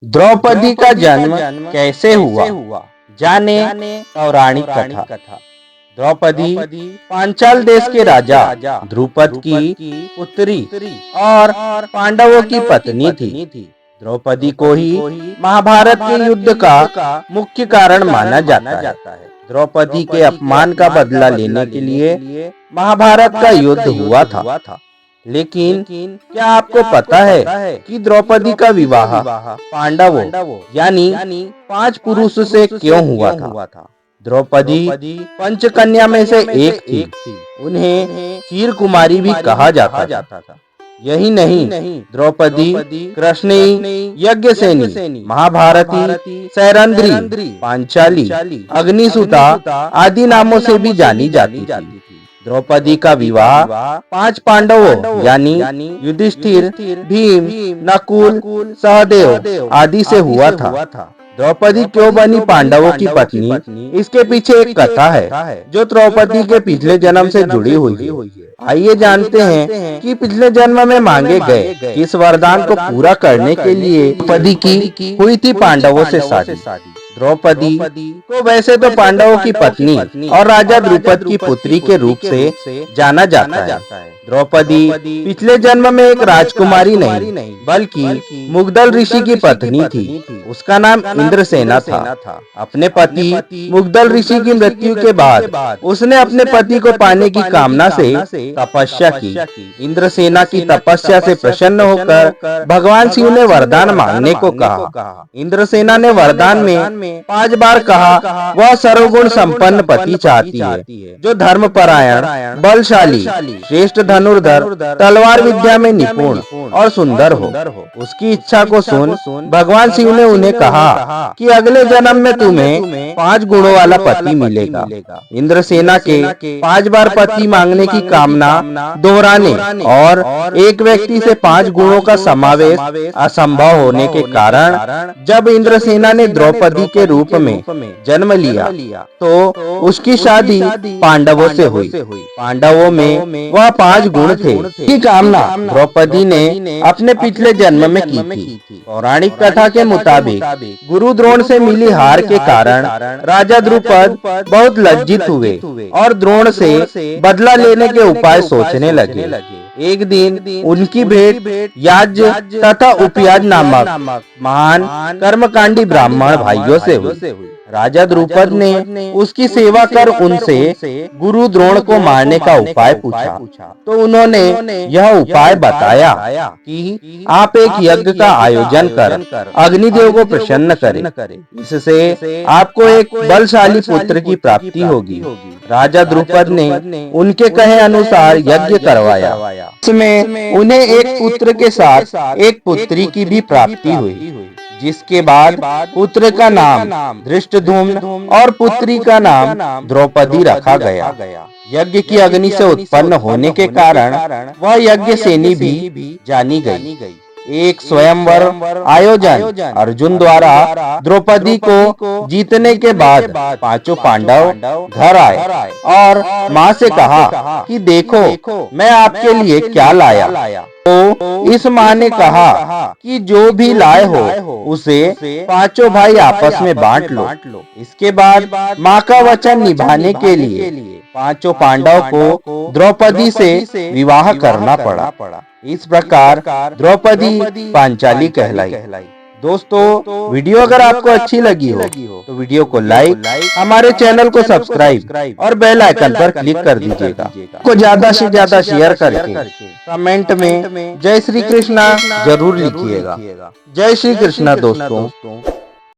द्रौपदी का जन्म कैसे हुआ, जाने पौराणिक कथा। द्रौपदी पांचाल देश के राजा ध्रुपद की पुत्री और पांडवों की पत्नी थी। द्रौपदी को ही महाभारत के युद्ध का मुख्य कारण माना जाता है। द्रौपदी के अपमान का बदला लेने के लिए महाभारत का युद्ध हुआ था। लेकिन क्या आपको पता है कि द्रौपदी का विवाह पांडवों यानी 5 पुरुषों से क्यों हुआ था? द्रौपदी पंचकन्या में से एक थी। उन्हें क्षीर कुमारी भी कहा जाता था। यही नहीं, द्रौपदी कृष्णेयी, यज्ञसेनी, महाभारती, सैरंध्री, पांचाली, अग्निसुता आदि नामों से भी जानी जाती थी। द्रौपदी का विवाह 5 पांडवों यानी युधिष्ठिर, भीम, नकुल, सहदेव आदि से हुआ था। द्रौपदी क्यों बनी पांडवों की पत्नी, इसके पीछे एक कथा है जो द्रौपदी के पिछले जन्म से जुड़ी हुई है। आइए जानते हैं कि पिछले जन्म में मांगे गए किस वरदान को पूरा करने के लिए द्रौपदी की हुई थी पांडवों से शादी। द्रौपदी को वैसे तो पांडवों की पत्नी और राजा द्रुपद की पुत्री के रूप से जाना जाता है। द्रौपदी पिछले जन्म में एक राजकुमारी नहीं बल्कि मुग्दल ऋषि की पत्नी थी। उसका नाम इंद्रसेना था। अपने पति मुग्दल ऋषि की मृत्यु के बाद उसने अपने पति को पाने की कामना से तपस्या की। इंद्रसेना की तपस्या से प्रसन्न होकर भगवान शिव ने वरदान मांगने को कहा। इंद्रसेना ने वरदान में 5 बार कहा वह सर्वगुण संपन्न पति चाहती है जो धर्मपरायण, बलशाली, श्रेष्ठ धनुर्धर, तलवार विद्या में निपुण और सुंदर हो। उसकी इच्छा को सुन भगवान शिव ने उन्हें कहा कि अगले जन्म में तुम्हें 5 गुणों वाला पति मिलेगा। इंद्रसेना के 5 बार पति मांगने की कामना दोहराने और एक व्यक्ति से 5 गुणों का समावेश असंभव होने के कारण जब इंद्रसेना ने द्रौपदी के रूप में जन्म लिया तो उसकी शादी पांडवों से हुई। पांडवों में वह 5 गुण थे की कामना द्रौपदी ने अपने पिछले जन्म में की थी। पौराणिक कथा के मुताबिक गुरु द्रोण से मिली हार के कारण राजा द्रुपद बहुत लज्जित हुए और द्रोण से बदला लेने के उपाय सोचने लगे। एक दिन उनकी भेंट याज तथा उपयाज नामक महान कर्मकांडी ब्राह्मण भाइयों से हुई। राजा द्रुपद ने उसकी सेवा कर उनसे गुरु द्रोण को मारने का उपाय पूछा तो उन्होंने यह उपाय बताया कि आप एक यज्ञ का आयोजन कर अग्निदेव को प्रसन्न करें। इससे आपको एक बलशाली पुत्र की प्राप्ति होगी। राजा द्रुपद ने उनके कहे अनुसार यज्ञ करवाया। इसमें उन्हें एक पुत्र के साथ एक पुत्री की भी प्राप्ति हुई, जिसके बाद पुत्र का नाम धृष्टद्युम्न और पुत्री का नाम द्रौपदी रखा गया। यज्ञ की अग्नि से उत्पन्न होने के कारण वह यज्ञसेनी भी जानी गई। एक स्वयंवर आयोजन अर्जुन द्वारा द्रौपदी को जीतने के बाद 5 पांडव घर आए और माँ से कहा कि देखो मैं आपके लिए क्या लाया। तो इस माँ ने कहा कि जो भी लाए हो उसे 5 भाई आपस में बांट लो। इसके बाद माँ का वचन निभाने के लिए 5 पांडव को द्रौपदी से विवाह करना पड़ा। इस प्रकार द्रौपदी पांचाली कहलाई। दोस्तों, वीडियो अगर आपको अच्छी लगी हो तो वीडियो को लाइक, हमारे चैनल को सब्सक्राइब और बेल आइकन पर क्लिक कर दीजिएगा। को ज्यादा से ज्यादा शेयर करके कमेंट में जय श्री कृष्णा जरूर लिखिएगा। जय श्री कृष्णा दोस्तों।